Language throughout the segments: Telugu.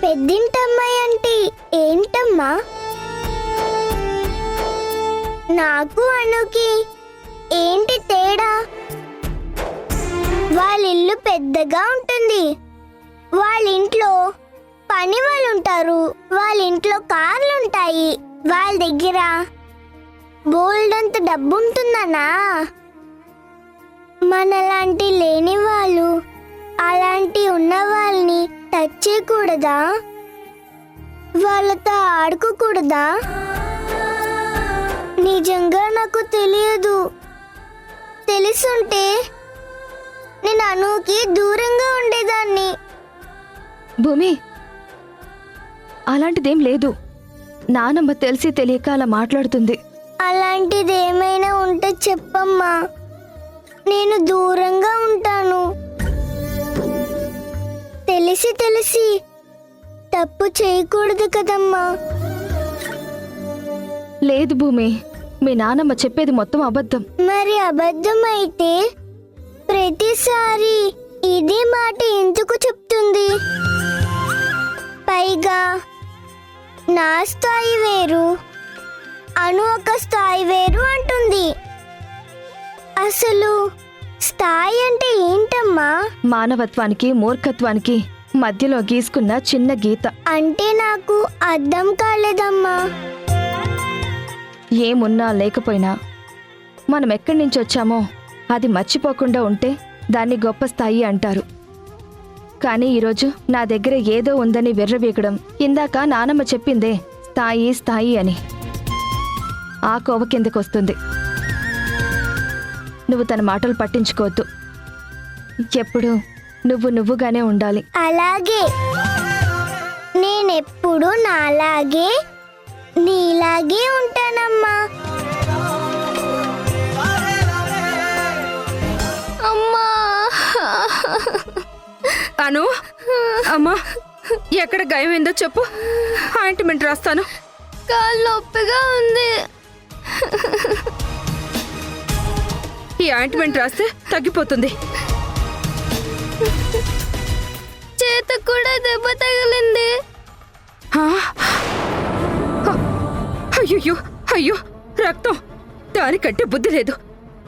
పెద్దింటమ్మాయి అంటే ఏంటమ్మా? నాకు అనుకి ఏంటి తేడా? వాళ్ళ ఇల్లు పెద్దగా ఉంటుంది, వాళ్ళ ఇంట్లో పని వాళ్ళు ఉంటారు, వాళ్ళ ఇంట్లో కార్లు ఉంటాయి, వాళ్ళ దగ్గర బోల్డంత డబ్బు ఉంటుందనా? మనలాంటి లేని వాళ్ళు అలాంటి ఉన్న వాళ్ళని టచ్ చేయకూడదా? వాళ్ళతో ఆడుకోకూడదా? నిజంగా నాకు తెలియదు. తెలుసుంటే నేను అనుకి దూరంగా ఉండేదాన్ని. భూమి, అలాంటిదేం లేదు. నానమ్మ తెలిసి తెలియక అలా మాట్లాడుతుంది. అలాంటిది ఏమైనా ఉంటే చెప్పమ్మా, నేను దూరంగా ఉంటాను. తెలిసి తప్పు చేయకూడదు కదమ్మా. లేదు భూమి, మీ నానమ్మ చెప్పేది మొత్తం అబద్ధం. మరి అబద్ధం అయితే ప్రతిసారి ఇదే మాట ఎందుకు చెప్తుంది? పైగా నా స్థాయి వేరు, అను ఒక స్థాయి వేరు అంటుంది. అసలు స్థాయి అంటే ఏంటమ్మా? మానవత్వానికి మూర్ఖత్వానికి మధ్యలో గీసుకున్న చిన్న గీత. అంటే నాకు అర్థం కాలేదమ్మా. ఏమున్నా లేకపోయినా మనం ఎక్కడి నుంచి వచ్చామో అది మర్చిపోకుండా ఉంటే దాన్ని గొప్ప స్థాయి అంటారు. కానీ ఈరోజు నా దగ్గర ఏదో ఉందని విర్రవీగడం, ఇందాక నానమ్మ చెప్పిందే స్థాయి స్థాయి అని, ఆ కోవ కిందకొస్తుంది. నువ్వు తన మాటలు పట్టించుకోవద్దు. ఎప్పుడు నువ్వుగానే ఉండాలి. అలాగే, నేనెప్పుడు నాలాగే నీలాగే ఉంటానమ్మా. అమ్మా, అను, అమ్మా ఎక్కడ గాయమైందో చెప్పు, ఆయింట్మెంట్ రాస్తాను. కాళ్ళు నొప్పిగా ఉంది. ఈ ఆయింట్మెంట్ రాస్తే తగ్గిపోతుంది. చేతకు కూడా దెబ్బ తగిలింది. అయ్యో అయ్యో, రక్తం. దానికంటే బుద్ధి లేదు.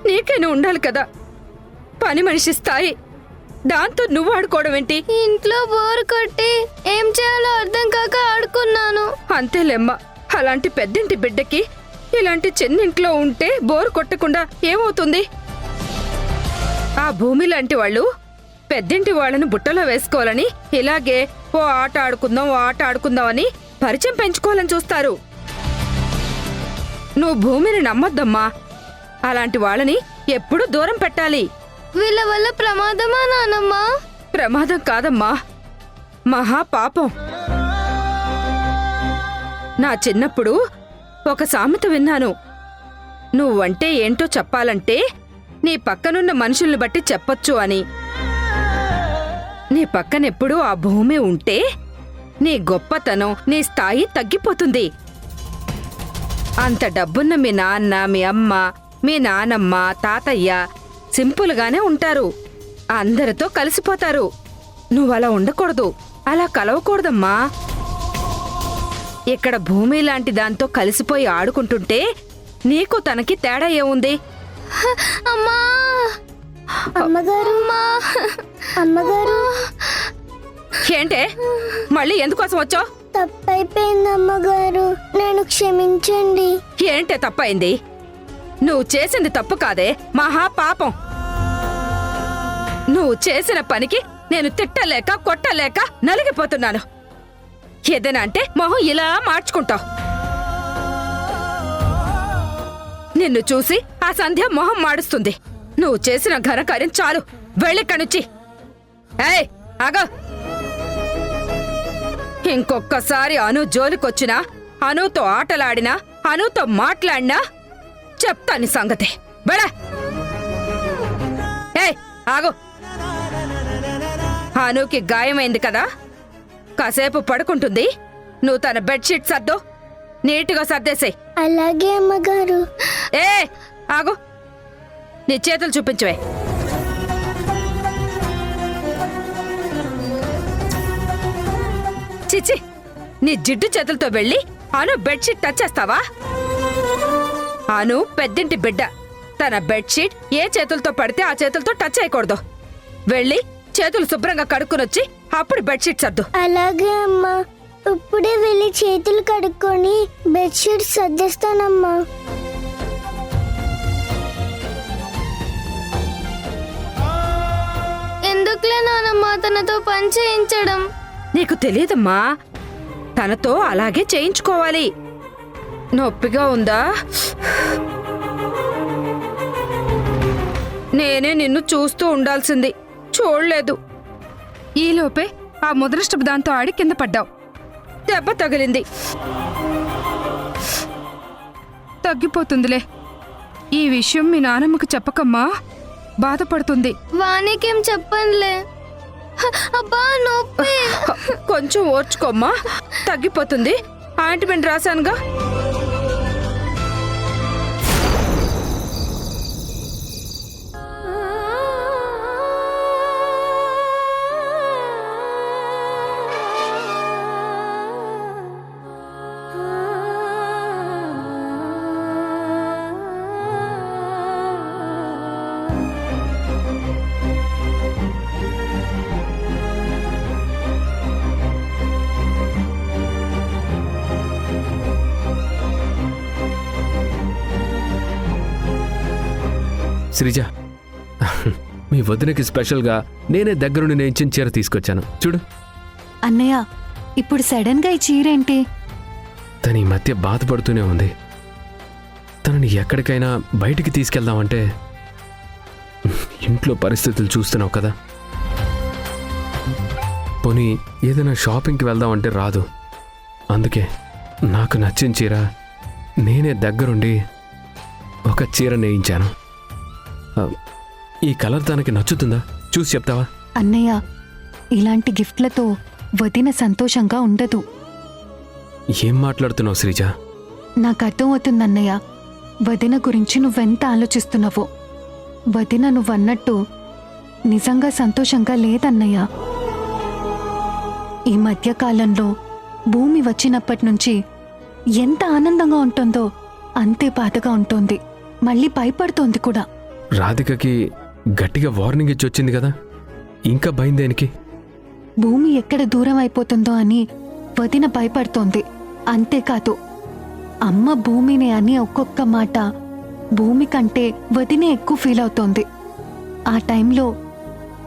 నీకైనా ఉండాలి కదా. పని మనిషి స్థాయి, దాంతో నువ్వు ఆడుకోవడం ఏంటి? ఇంట్లో బోర్ కొట్టి ఏం చేయాలో అర్థం కాక ఆడుకున్నాను. అంతేలేమ్మ, అలాంటి పెద్దింటి బిడ్డకి ఇలాంటి చిన్నింట్లో ఉంటే బోర్ కొట్టకుండా ఏమవుతుంది? ఆ భూమి లాంటి వాళ్ళు పెద్దింటి వాళ్ళని బుట్టలో వేసుకోవాలని, ఇలాగే ఓ ఆట ఆడుకుందాం అని పరిచయం పెంచుకోవాలని చూస్తారు. నువ్వు భూమిని నమ్మొద్దమ్మా. అలాంటి వాళ్ళని ఎప్పుడూ దూరం పెట్టాలి. వీళ్ళ వల్ల ప్రమాదమా నానమ్మా? ప్రమాదం కాదమ్మా, మహా పాపం. నా చిన్నప్పుడు ఒక సామెత విన్నాను. నువ్వంటే ఏంటో చెప్పాలంటే నీ పక్కనున్న మనుషుల్ని బట్టి చెప్పొచ్చు అని. నీ పక్కనెప్పుడూ ఆ భూమి ఉంటే నీ గొప్పతనం, నీ స్థాయి తగ్గిపోతుంది. అంత డబ్బున్న మీ నాన్న, మీ అమ్మ, మీ నానమ్మ, తాతయ్య సింపుల్గానే ఉంటారు. అందరితో కలిసిపోతారు. నువ్వలా ఉండకూడదు, అలా కలవకూడదమ్మా. ఇక్కడ భూమి లాంటి దాంతో కలిసిపోయి ఆడుకుంటుంటే నీకు తనకి తేడా ఏముంది? అమ్మా, అమ్మగారు, అమ్మగారు. ఏంటే, మళ్ళీ ఎందుకోసం వచ్చావు? తప్పైపోయింది అమ్మగారు, నన్ను క్షమించండి. ఏంటే తప్పైంది? నువ్వు చేసింది తప్పు కాదే, మహా పాపం. నువ్వు చేసిన పనికి నేను తిట్టలేక కొట్టలేక నలిగిపోతున్నాను. ఏదైనా అంటే మొహం ఇలా మార్చుకుంటావు. నిన్ను చూసి ఆ సంధ్య మొహం మాడుస్తుంది. నువ్వు చేసిన ఘనకార్యం చాలు, వెళ్ళిక్కనుంచి. ఏయ్ ఆగో, ఇంకొక్కసారి అను జోలికొచ్చినా, అనుతో ఆటలాడినా, అనుతో మాట్లాడినా చెప్తాను సంగతి. బడా ఏయ్ ఆగో. అనుకి గాయమైంది కదా, కాసేపు పడుకుంటుంది. నువ్వు తన బెడ్షీట్ సర్దు, నీట్గా సర్దేసేయ్. అలాగే అమ్మగారు. ఏ ఆగు, నీ చేతులు చూపించవే. చిచి, నీ జిడ్డు చేతులతో వెళ్ళి అను బెడ్షీట్ టచ్ చేస్తావా? అను పెద్దింటి బిడ్డ. తన బెడ్షీట్ ఏ చేతులతో పడితే ఆ చేతులతో టచ్ చేయకూడదు. వెళ్ళి చేతులు శుభ్రంగా కడుక్కునొచ్చి అప్పుడు బెడ్షీట్ సర్దు. అలాగే అమ్మా, ఇప్పుడే వెళ్ళి చేతులు కడుక్కొని బెడ్షీట్ సర్దేస్తానమ్మా. ఎందుకులే నానమ్మా తనతో పని చేయించడం. నీకు తెలియదమ్మా, తనతో అలాగే చేయించుకోవాలి. నొప్పిగా ఉందా? నేనే నిన్ను చూస్తూ ఉండాల్సింది, చూడలేదు. ఈలోపే ఆ ముద్రష్టపు దాంతో ఆడి కింద పడ్డావు. దెబ్బ తగిలింది. తగ్గిపోతుందిలే. ఈ విషయం మీ నానమ్మకు చెప్పకమ్మా, బాధపడుతుంది. వానికేం చెప్పనులే. అబ్బా నొప్పి. కొంచెం ఓర్చుకోమ్మా, తగ్గిపోతుంది. ఆయింట్మెంట్ రాశానుగా. శ్రీజ, మీ వదినకి స్పెషల్గా నేనే దగ్గరుండి నేయించిన చీర తీసుకొచ్చాను చూడు. అన్నయ్య, ఇప్పుడు సడన్ గా ఈ చీరేంటి? తను ఈ మధ్య బాధపడుతూనే ఉంది. తనని ఎక్కడికైనా బయటికి తీసుకెళ్దామంటే ఇంట్లో పరిస్థితులు చూస్తున్నావు కదా. పోనీ ఏదైనా షాపింగ్కి వెళ్దామంటే రాదు. అందుకే నాకు నచ్చిన చీర నేనే దగ్గరుండి ఒక చీర నేయించాను. ఈ కలర్ తనకి నచ్చుతుందా చూసి చెప్తావా? అన్నయ్య, ఇలాంటి గిఫ్ట్లతో వదిన సంతోషంగా ఉండదు. ఏం మాట్లాడుతున్నావు శ్రీజ? నాకు అర్థమవుతుందన్నయ్య, వదిన గురించి నువ్వెంత ఆలోచిస్తున్నావో. వదిన నువ్వన్నట్టు నిజంగా సంతోషంగా లేదన్నయ్య. ఈ మధ్యకాలంలో భూమి వచ్చినప్పటి నుంచి ఎంత ఆనందంగా ఉంటుందో అంతే బాధగా ఉంటుంది. మళ్ళీ భయపడుతోంది కూడా. రాధికకి గట్టిగా వార్నింగ్ ఇచ్చి వచ్చింది కదా, ఇంకా భయం దేనికి? భూమి ఎక్కడ దూరం అయిపోతుందో అని వదిన భయపడుతోంది. అంతేకాదు, అమ్మ భూమిని అని ఒక్కొక్క మాట భూమి కంటే వదినే ఎక్కువ ఫీల్ అవుతోంది. ఆ టైంలో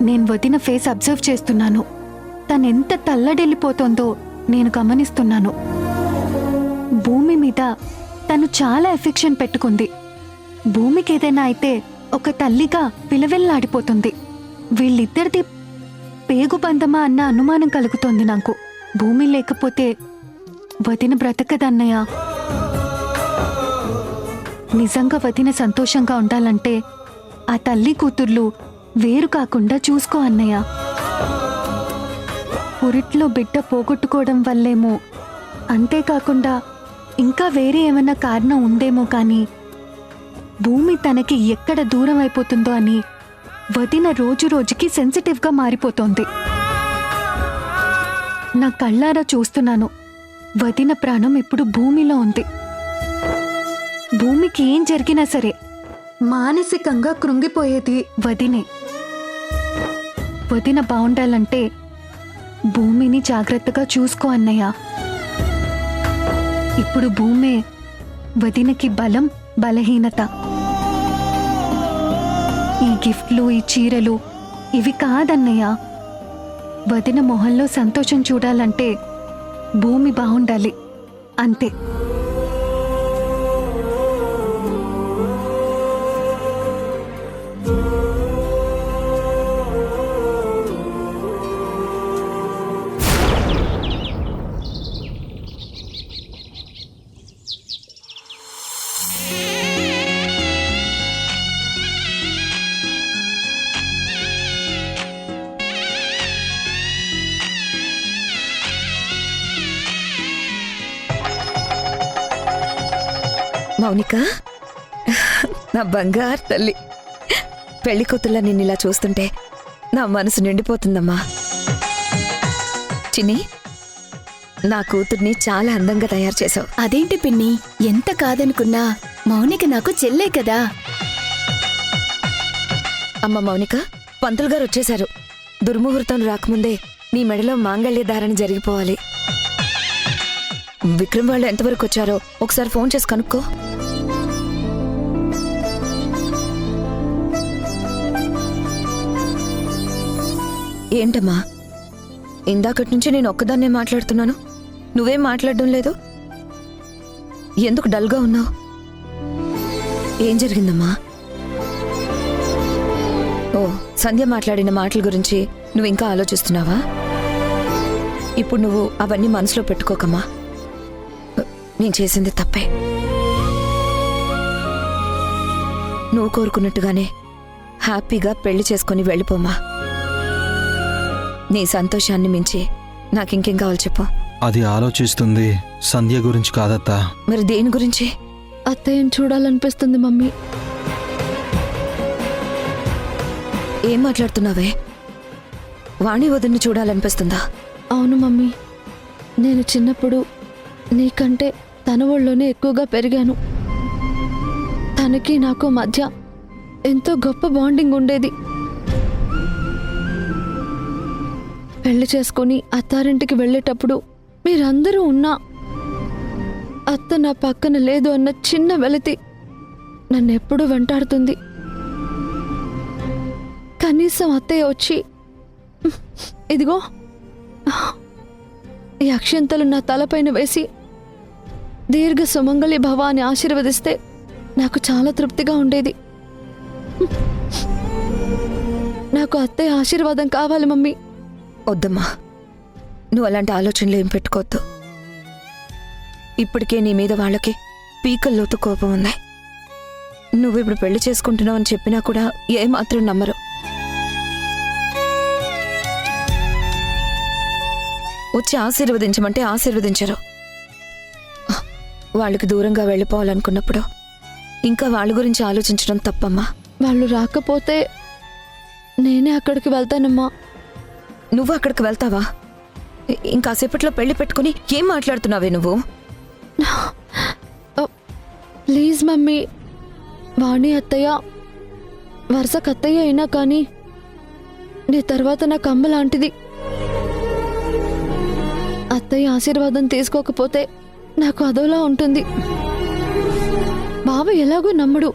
నేను వదిన ఫేస్ అబ్జర్వ్ చేస్తున్నాను. తనెంత తల్లడిల్లిపోతోందో నేను గమనిస్తున్నాను. భూమి మీద తను చాలా ఎఫెక్షన్ పెట్టుకుంది. భూమికి ఏదైనా అయితే ఒక తల్లిగా విలవెల్లాడిపోతుంది. వీళ్ళిద్దరిది పేగుబంధమా అన్న అనుమానం కలుగుతోంది నాకు. భూమి లేకపోతే వదిన బ్రతకదన్నయ్య. నిజంగా వదిన సంతోషంగా ఉండాలంటే ఆ తల్లి కూతుర్లు వేరు కాకుండా చూసుకో అన్నయ్య. పురిట్లో బిడ్డ పోగొట్టుకోవడం వల్లేమో, అంతేకాకుండా ఇంకా వేరే ఏమైనా కారణం ఉందేమో కానీ భూమి తనకి ఎక్కడ దూరం అయిపోతుందో అని వదిన రోజు రోజుకి సెన్సిటివ్గా మారిపోతోంది. నా కళ్ళారా చూస్తున్నాను. వదిన ప్రాణం ఇప్పుడు భూమిలో ఉంది. భూమికి ఏం జరిగినా సరే మానసికంగా కృంగిపోయేది వదినే. వదిన బాగుండాలంటే భూమిని జాగ్రత్తగా చూసుకో అన్నయ్య. ఇప్పుడు భూమే వదినకి బలం, బలహీనత. ఈ గిఫ్ట్లు, ఈ చీరలు ఇవి కాదన్నయ్య. వదిన మొహంలో సంతోషం చూడాలంటే భూమి బాగుండాలి, అంతే. మౌనిక, నా బంగారు తల్లి, పెళ్లి కూతుర్లా నిన్నిలా చూస్తుంటే నా మనసు నిండిపోతుందమ్మా. చిన్ని, నా కూతుర్ని చాలా అందంగా తయారు చేసావు. అదేంటి పిన్ని, ఎంత కాదనుకున్నా మౌనిక నాకు చెల్లే కదా. అమ్మ మౌనిక, పంతులు గారు వచ్చేశారు. దుర్ముహూర్తం రాకముందే నీ మెడలో మాంగళ్య ధారణ జరిగిపోవాలి. విక్రమ్ వాళ్ళు ఎంతవరకు వచ్చారో ఒకసారి ఫోన్ చేసి కనుక్కో. ఏంటమ్మా, ఇందాకటి నుంచి నేను ఒక్కదాన్నే మాట్లాడుతున్నాను, నువ్వేం మాట్లాడడం లేదు. ఎందుకు డల్గా ఉన్నావు? ఏం జరిగిందమ్మా? ఓ, సంధ్య మాట్లాడిన మాటల గురించి నువ్వు ఇంకా ఆలోచిస్తున్నావా? ఇప్పుడు నువ్వు అవన్నీ మనసులో పెట్టుకోకమ్మా. నేను చేసింది తప్పే. నువ్వు కోరుకున్నట్టుగానే హ్యాపీగా పెళ్లి చేసుకుని వెళ్ళిపోమ్మా. నీ సంతోషాన్ని మించి నాకింకేం కావాలి చెప్పు. అది ఆలోచిస్తుంది సంధ్య గురించి కాదత్తా. మరి దేని గురించి? అత్తయ్యని చూడాలనిపిస్తుంది మమ్మీ. ఏం మాట్లాడుతున్నావే? వాణి వదిన్ని చూడాలనిపిస్తుందా? అవును మమ్మీ, నేను చిన్నప్పుడు నీకంటే తన ఒళ్ళోనే ఎక్కువగా పెరిగాను. తనకి నాకు మధ్య ఎంతో గొప్ప బాండింగ్ ఉండేది. పెళ్లి చేసుకుని అత్తారింటికి వెళ్ళేటప్పుడు మీరందరూ ఉన్నా అత్త నా పక్కన లేదు అన్న చిన్న వెలితి నన్నెప్పుడూ వెంటాడుతుంది. కనీసం అత్తయ్య వచ్చి ఇదిగో ఈ అక్షంతలు నా తలపైన వేసి దీర్ఘ సుమంగళి భవ అని ఆశీర్వదిస్తే నాకు చాలా తృప్తిగా ఉండేది. నాకు అత్తయ్య ఆశీర్వాదం కావాలి మమ్మీ. వద్దమ్మా, నువ్వు అలాంటి ఆలోచనలు ఏం పెట్టుకోవద్దు. ఇప్పటికే నీ మీద వాళ్ళకి పీకల్లోతు కోపం ఉంది. నువ్వు ఇప్పుడు పెళ్లి చేసుకుంటున్నావు అని చెప్పినా కూడా ఏమాత్రం నమ్మరు. వచ్చి ఆశీర్వదించమంటే ఆశీర్వదించరు. వాళ్ళకి దూరంగా వెళ్ళిపోవాలనుకున్నప్పుడు ఇంకా వాళ్ళ గురించి ఆలోచించడం తప్పమ్మా. వాళ్ళు రాకపోతే నేనే అక్కడికి వెళ్తానమ్మా. నువ్వు అక్కడికి వెళ్తావా? ఇంకాసేపట్లో పెళ్లి పెట్టుకుని ఏం మాట్లాడుతున్నావే నువ్వు? ప్లీజ్ మమ్మీ, వాణి అత్తయ్య వరుసకు అత్తయ్య అయినా కానీ నీ తర్వాత నాకు అమ్మ లాంటిది. అత్తయ్య ఆశీర్వాదం తీసుకోకపోతే నాకు అదోలా ఉంటుంది. బావ ఎలాగో నమ్మడు.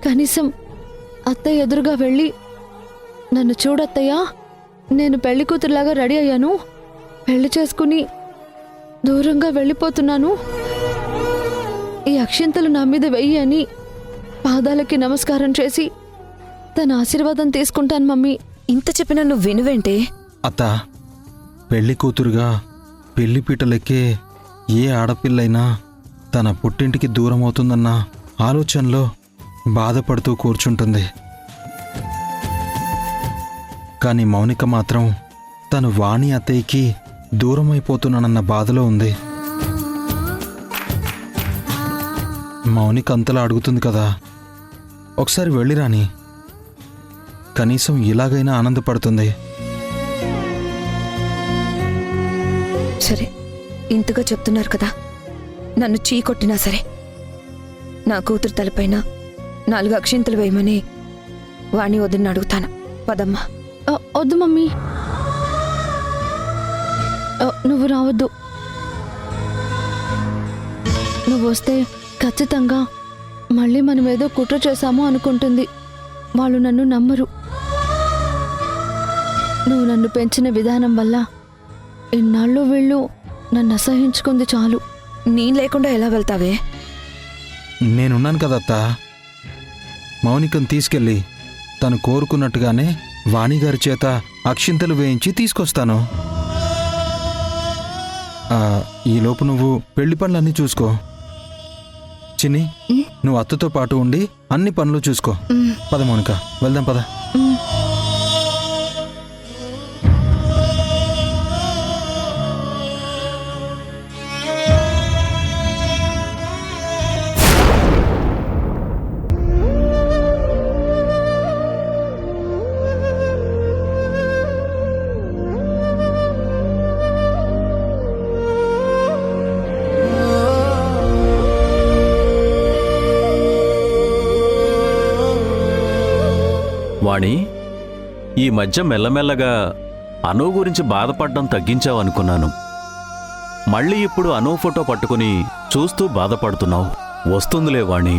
కనీసం అత్తయ్య ఎదురుగా వెళ్ళి నన్ను చూడత్తయ్యా, నేను పెళ్లి కూతురులాగా రెడీ అయ్యాను, పెళ్లి చేసుకుని దూరంగా వెళ్ళిపోతున్నాను, ఈ అక్షింతలు నా మీద వెయ్యి అని పాదాలకి నమస్కారం చేసి తన ఆశీర్వాదం తీసుకుంటాను మమ్మీ. ఇంత చెప్పినా నువ్వు వినువేంటే? అత్త, పెళ్లి కూతురుగా పెళ్లి పీటలెక్కే ఏ ఆడపిల్లైనా తన పుట్టింటికి దూరం అవుతుందన్న ఆలోచనలో బాధపడుతూ కూర్చుంటుంది. కానీ మౌనిక మాత్రం తను వాణి అత్తయ్యకి దూరమైపోతున్నానన్న బాధలో ఉంది. మౌనిక అంతలా అడుగుతుంది కదా, ఒకసారి వెళ్ళిరాని, కనీసం ఇలాగైనా ఆనందపడుతుంది. సరే, ఇంతగా చెప్తున్నారు కదా, నన్ను చీకొట్టినా సరే నా కూతురు తలపైన 4 అక్షింతలు వేయమని వాణి వదిన అడుగుతాను. పదమ్మా. వద్దు మమ్మీ, నువ్వు రావద్దు. నువ్వు వస్తే ఖచ్చితంగా మళ్ళీ మనం ఏదో కుట్ర చేశామో అనుకుంటుంది. వాళ్ళు నన్ను నమ్మరు. నువ్వు నన్ను పెంచిన విధానం వల్ల ఇన్నాళ్ళు వీళ్ళు నన్ను అసహించుకుంది చాలు. నేను లేకుండా ఎలా వెళ్తావే? నేనున్నాను కదత్తా. మౌనికను తీసుకెళ్ళి తను కోరుకున్నట్టుగానే వాణిగారి చేత అక్షింతలు వేయించి తీసుకొస్తాను. ఈలోపు నువ్వు పెళ్లి పనులన్నీ చూసుకో. చిన్ని, నువ్వు అత్తతో పాటు ఉండి అన్ని పనులు చూసుకో. పద మౌనిక, వెళ్దాం పద. వాణి, ఈ మధ్య మెల్లమెల్లగా అను గురించి బాధపడడం తగ్గించావనుకున్నాను. మళ్ళీ ఇప్పుడు అను ఫోటో పట్టుకుని చూస్తూ బాధపడుతున్నావు. వస్తుందిలే వాణి,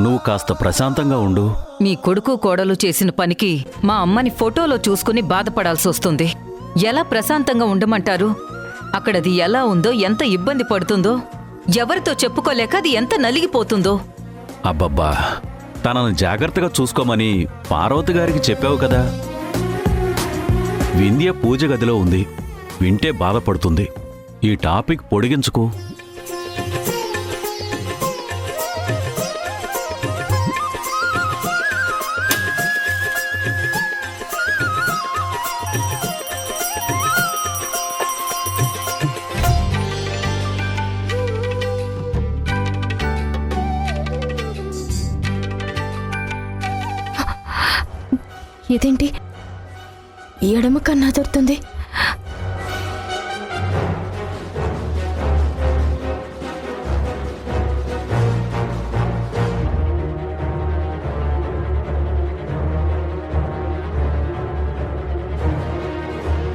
నువ్వు కాస్త ప్రశాంతంగా ఉండు. మీ కొడుకు కోడలు చేసిన పనికి మా అమ్మని ఫోటోలో చూసుకుని బాధపడాల్సి వస్తుంది. ఎలా ప్రశాంతంగా ఉండమంటారు? అక్కడది ఎలా ఉందో, ఎంత ఇబ్బంది పడుతుందో, ఎవరితో చెప్పుకోలేక అది ఎంత నలిగిపోతుందో. అబ్బబ్బా, తనను జాగ్రత్తగా చూసుకోమని పార్వతి గారికి చెప్పావు కదా. వింధ్య పూజ గదిలో ఉంది, వింటే బాధపడుతుంది. ఈ టాపిక్ పొడిగించుకో. ఇదేంటి ఎడమ కన్నా దొరుకుతుంది?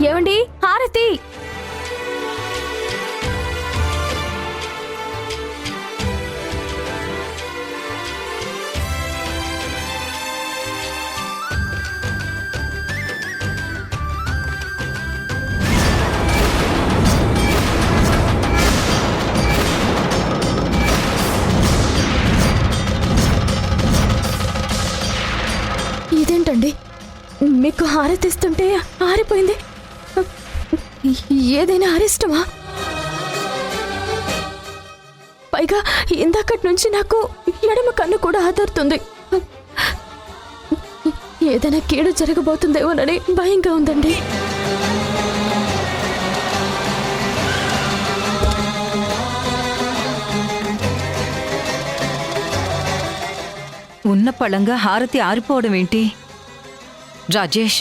ఏమండి, హారతి! ఇదేంటండి, మీకు హారతిస్తుంటే ఆరిపోయింది. ఏదైనా అరిష్టమా? పైగా ఇందాకటి నుంచి నాకు ఎడమ కన్ను కూడా ఆదరుతుంది. ఏదైనా కీడు జరగబోతుందేమోనని భయంగా ఉందండి. ఉన్న పళంగా హారతి ఆరిపోవడం ఏంటి? రాజేష్,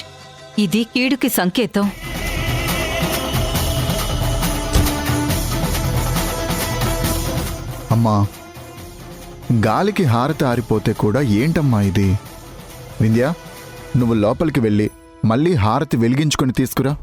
ఇది కీడుకి సంకేతం. అమ్మా, గాలికి హారతి ఆరిపోతే కూడా ఏంటమ్మా ఇది? వింధ్య, నువ్వు లోపలికి వెళ్ళి మళ్ళీ హారతి వెలిగించుకొని తీసుకురా.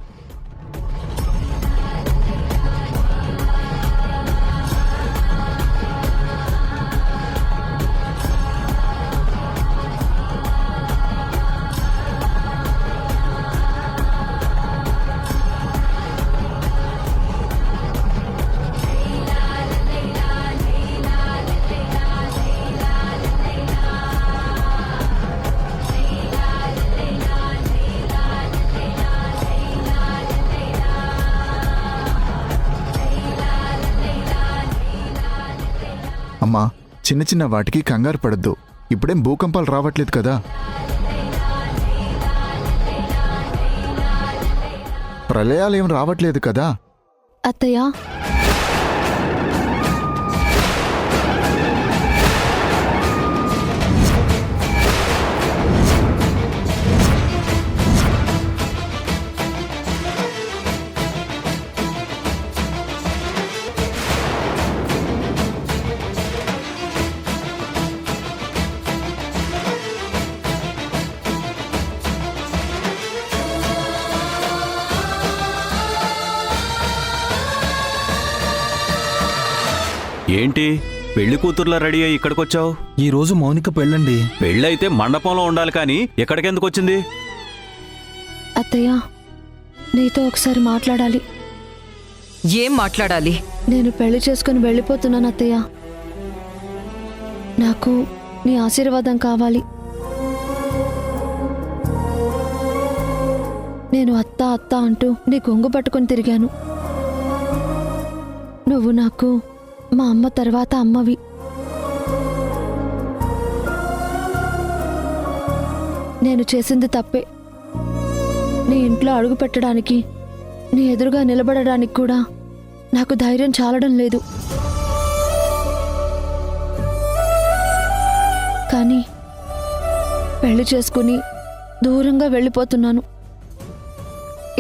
అమ్మా, చిన్న చిన్న వాటికి కంగారు పడద్దు. ఇప్పుడేం భూకంపాలు రావట్లేదు కదా. ప్రళయాలేం రావట్లేదు కదా. అత్తయ్య, ఏంటి పెళ్లి కూతుర్లా రెడీ అయ్యి ఇక్కడికొచ్చావు? ఈ రోజు మౌనిక పెళ్ళండి. పెళ్ళైతే మండపంలో ఉండాలి కానీ ఎక్కడికెందుకు వచ్చింది? అత్తయ్య, నీతో ఒకసారి మాట్లాడాలి. ఏం మాట్లాడాలి? నేను పెళ్లి చేసుకుని వెళ్ళిపోతున్నాను అత్తయ్య. నాకు నీ ఆశీర్వాదం కావాలి. నేను అత్త అత్త అంటూ నీ కొంగు పట్టుకొని తిరిగాను. నువ్వు నాకు మా అమ్మ తర్వాత అమ్మవి. నేను చేసింది తప్పే. నీ ఇంట్లో అడుగు పెట్టడానికి, నీ ఎదురుగా నిలబడడానికి కూడా నాకు ధైర్యం చాలడం లేదు. కానీ పెళ్లి చేసుకుని దూరంగా వెళ్ళిపోతున్నాను.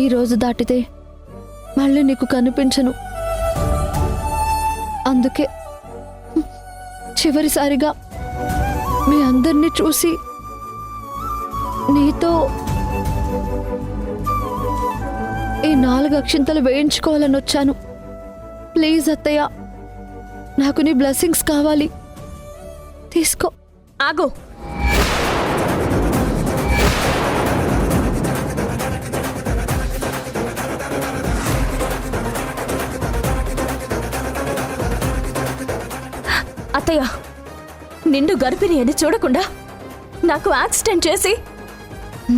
ఈరోజు దాటితే మళ్ళీ నీకు కనిపించను. అందుకే చివరిసారిగా మీ అందరినీ చూసి నీతో ఈ 4 అక్షింతలు వేయించుకోవాలని వచ్చాను. ప్లీజ్ అత్తయ్య, నాకు నీ బ్లెస్సింగ్స్ కావాలి. తీసుకో. ఆగు. అత్తయ్య, నిండు గర్భిణి అని చూడకుండా నాకు యాక్సిడెంట్ చేసి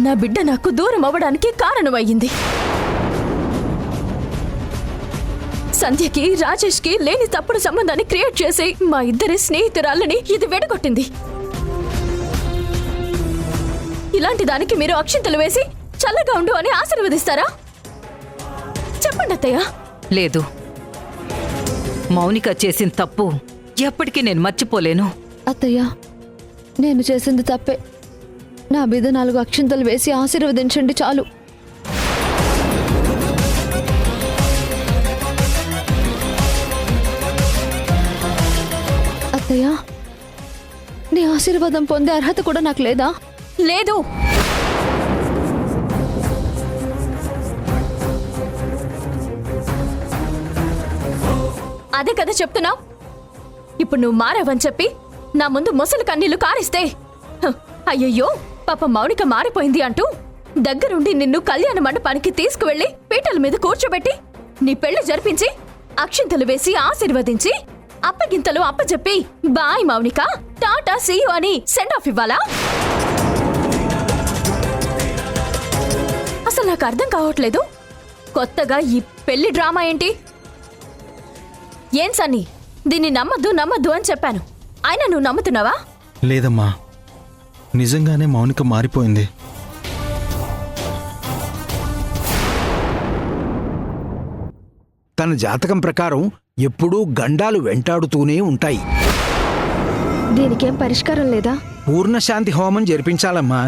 నా బిడ్డ నాకు దూరం అవ్వడానికి కారణమయ్యింది. సంధ్యకి రాజేష్కి లేని తప్పుడు సంబంధాన్ని క్రియేట్ చేసి మా ఇద్దరి స్నేహితురాళ్ళని ఇది వెడగొట్టింది. ఇలాంటి దానికి మీరు అక్షింతలు వేసి చల్లగా ఉండు అని ఆశీర్వదిస్తారా? చెప్పండి అత్తయ్య. లేదు, మౌనిక చేసిన తప్పు ఎప్పటికీ నేను మర్చిపోలేను. అత్తయ్య, నేను చేసింది తప్పే. నా మీద 4 అక్షింతలు వేసి ఆశీర్వదించండి చాలు. అత్తయ్య, నీ ఆశీర్వాదం పొందే అర్హత కూడా నాకు లేదా? లేదు. అదే కదా చెప్తున్నావు. ఇప్పుడు నువ్వు మారావని చెప్పి నా ముందు మొసలు కన్నీళ్లు కారిస్తే, అయ్యయ్యో పాప మౌనిక మారిపోయింది అంటూ దగ్గరుండి నిన్ను కళ్యాణ మండపానికి తీసుకువెళ్లి పీటల మీద కూర్చోబెట్టి నీ పెళ్లి జరిపించి అక్షింతలు వేసి ఆశీర్వదించి అప్పగింతలు అప్పచెప్పి బాయ్ మౌనిక టాటా సీయు అని సెండ్ ఆఫ్ ఇవ్వాలా? అసలు నాకు అర్థం కావట్లేదు. కొత్తగా ఈ పెళ్లి డ్రామా ఏంటి? ఏం సన్నీ, దీన్ని నమ్మద్దు అని చెప్పాను, అయినా నువ్వు నమ్ముతున్నావా? లేదమ్మా, నిజంగానే మౌనిక మారిపోయింది. తన జాతకం ప్రకారం ఎప్పుడూ గండాలు వెంటాడుతూనే ఉంటాయి. దీనికేం పరిష్కారం లేదా? పూర్ణశాంతి హోమం జరిపించాలమ్మా.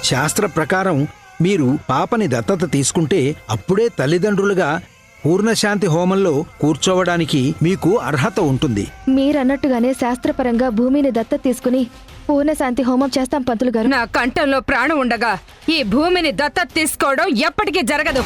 శాస్త్ర ప్రకారం మీరు పాపని దత్తత తీసుకుంటే అప్పుడే తల్లిదండ్రులుగా పూర్ణశాంతి హోమంలో కూర్చోవడానికి మీకు అర్హత ఉంటుంది. మీరన్నట్టుగానే శాస్త్రపరంగా భూమిని దత్తత తీసుకుని పూర్ణశాంతి హోమం చేస్తాం పంతులు గారు. నా కంఠంలో ప్రాణం ఉండగా ఈ భూమిని దత్తత తీసుకోవడం ఎప్పటికీ జరగదు.